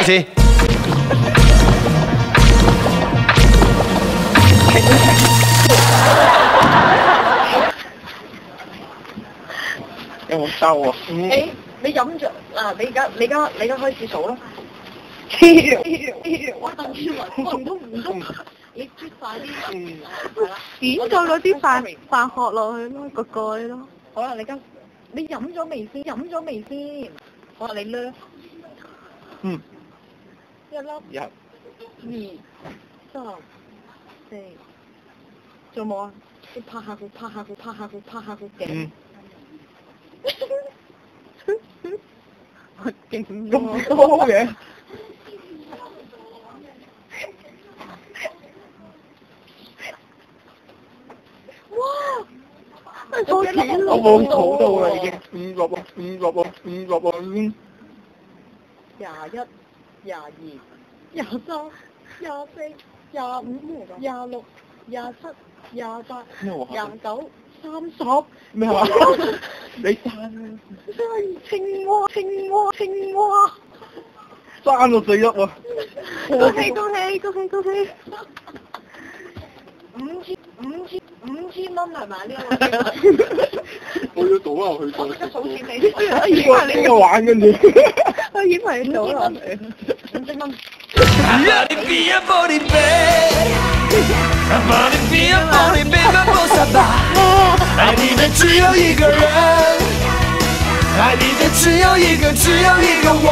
始。有冇收啊？你飲咗嗱？你而家開始數啦。我等住唔通你啜晒啲係啦，點咗嗰啲飯殼落去咯，個蓋咯。好啦，你飲咗未先？好啦，你掠。一粒。2、3、4，仲有冇啊？你拍下佢頸。我勁咁多嘅。哇！我冇數到啦，已經5粒已經。21、22、23、24、25、26、27、28、29、30。咩話？你刪青蛙。刪到4粒喎！恭喜！ 五千蚊係咪呢個？我要賭落去再。我即刻數錢俾你。邊個玩跟住？我以為你賭落去。5千蚊。愛你的只有一個人，愛你的只有一個我。